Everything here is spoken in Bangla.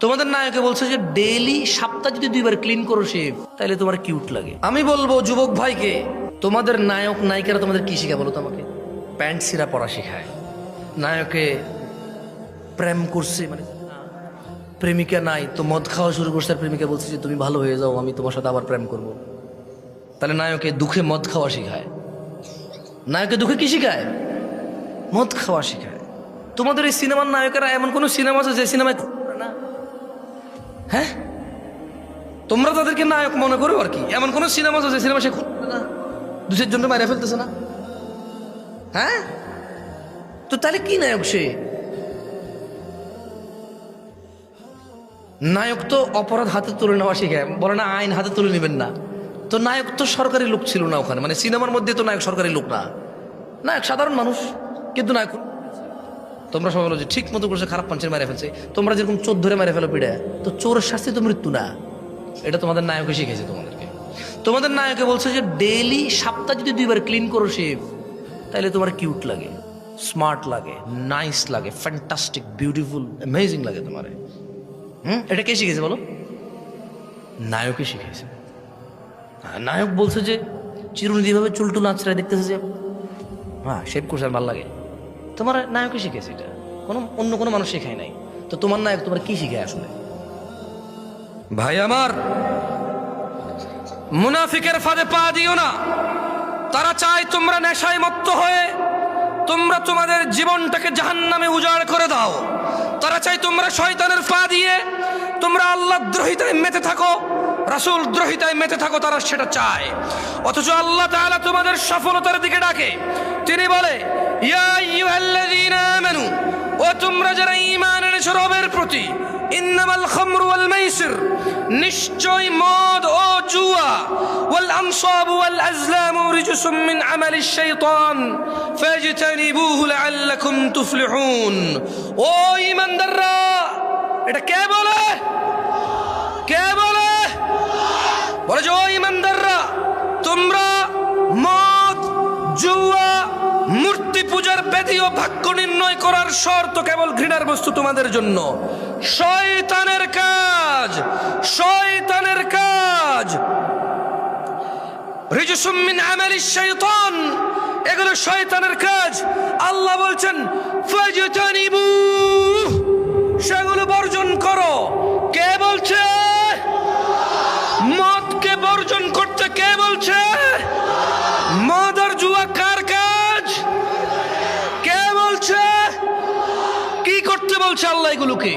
তোমাদের নায়কে বলছে যে ডেইলি সপ্তাহে যদি 2 বার ক্লিন করো শেভ, তাহলে তোমার কিউট লাগে। আমি বলবো যুবক ভাইকে, তোমাদের নায়ক নায়িকারা তোমাদের কি শিখায় বলো তো আমাকে? প্যান্ট সিরা পরা শেখায়। নায়কে প্রেম করছে, মানে প্রেমিকা নাই তো মদ খাওয়া শুরু করছে, আর প্রেমিকা বলছে যে তুমি ভালো হয়ে যাও, আমি তোমার সাথে আবার প্রেম করব। তাহলে নায়কে দুঃখে মদ খাওয়া শেখায়। নায়কে দুঃখে কি শিখায়? মদ খাওয়া শেখায়। তোমাদের এই সিনেমার নায়কেরা এমন কোন সিনেমা আছে যে সিনেমায় না? হ্যাঁ, তোমরা তাদেরকে নায়ক মনে করো আর কি। এমন কোন সিনেমা আছে যে সিনেমা সে না দুষের জন্য মারা ফেলতেছে না? হ্যাঁ, তো তাহলে কি নায়ক সে? নায়ক তো অপরাধ হাতে তুলে নেওয়া শিখায়, বলে না আইন হাতে তুলে নেবেন না। তো নায়ক তো সরকারি লোক ছিল না ওখানে, মানে সিনেমার মধ্যে তো নায়ক সরকারি লোক না, নায়ক সাধারণ মানুষ। কিন্তু নায়ক তোমরা সবাই বলো যে ঠিক মতো করছে, খারাপ পাঞ্চের মেরে ফেলছে। তোমরা যেরকম চোর ধরে মেরে ফেলো পিড়ে, তো চোরের শাস্তি তো মৃত্যু না। এটা তোমাদের নায়কে শিখেছে তোমাদেরকে। তোমাদের নায়কে বলছে যে ডেইলি সপ্তাহে যদি 2 বার ক্লিন করো শেভ, তাহলে তোমার কিউট লাগে, স্মার্ট লাগে, নাইস লাগে, ফ্যান্টাস্টিক, বিউটিফুল, অ্যামেজিং লাগে তোমার। এটা কে শিখেছে বলো? নায়কে শিখেছে। নায়ক বলছে যে চিরুনি যেভাবে চুলটুল আঁচড়ায় দেখতেছে যে হ্যাঁ শেভ করছে আর ভালো লাগে। তোমার নায়কে শিখেছে, এটা অন্য কোনো মানুষ শেখায় নাই। তো তোমার নায়ক তোমার কি শিখায় আসলে? ভাই আমার, মুনাফিকের ফাঁদে পা দিও না। তারা চায় তোমরা নেশায় মত্ত হয়ে তোমরা তোমাদের জীবনটাকে জাহান্নামে উজাড় করে দাও। তারা চায় তোমরা শয়তানের পা দিয়ে তোমরা আল্লাহ দ্রোহিতায় মেতে থাকো, রাসূল দ্রোহিতায় মেতে থাকো। তারা সেটা চায়। অথচ আল্লাহ তাআলা তোমাদের সফলতার দিকে ডাকে। তিনি বলে, ইয়া আইয়ুহাল্লাযীনা আমানু, ও তোমরা যারা ঈমান এনেছো রবের প্রতি, ইন্নামাল খামরু ওয়াল মাইসির, নিশ্চয় মদ ও জুয়া, ওয়াল আনসাব ওয়াল আজলাম রিজসুম মিন আমালিশ শাইতান ফাজতানিবুহু লাআল্লাকুম তুফলিহুন। ও ঈমানদাররা, এটা কে বলে? কে বলে? বলে যে ও ঈমানদাররা, তোমরা মদ, জুয়া, মূর্তি পূজার ব্যাধি ও ভাগ্য নির্ণয় করার শর্ত কেবল ঘৃণার বস্তু তোমাদের জন্য। শয়তানের কাজ, শয়তানের কাজ। রিজসুম মিন আমালিশ শাইতান, এগুলো শয়তানের কাজ। আল্লাহ বলছেন ফাজতানিবু, সেগুলো বর্জন করো। কে বলছে? মদকে বর্জন করতে কে বলছে? মদ আর জুয়া কার কাজ? কে বলছে? কি করতে বলছে আল্লাহ এগুলোকে?